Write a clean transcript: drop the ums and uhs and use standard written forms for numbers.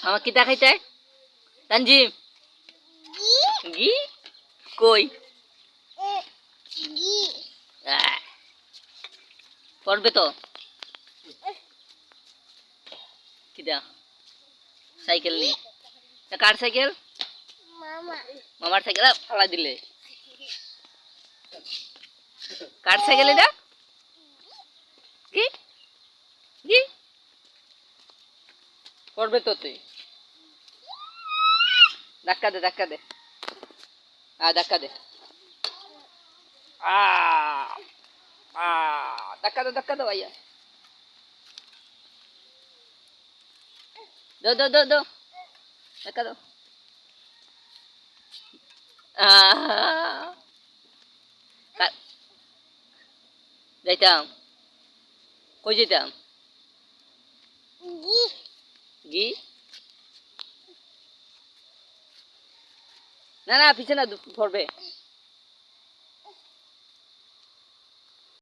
আমার কি দেখাইতে তানজিম ঘি কই পড়বে তো কি দা সাইকেল নি কার সাইকেল মামার সাইকেল ফালা দিলে কার সাইকেল এটা কি কি পড়বে তো তুই ধাক্কা দে ধাক্কা দে ধাক্কা দে ধাক্কা দে ভাইয়া দো দো দো দো ধাক্কা দো যাইতাম কই যেতাম ঘি না না পিছনে পড়বে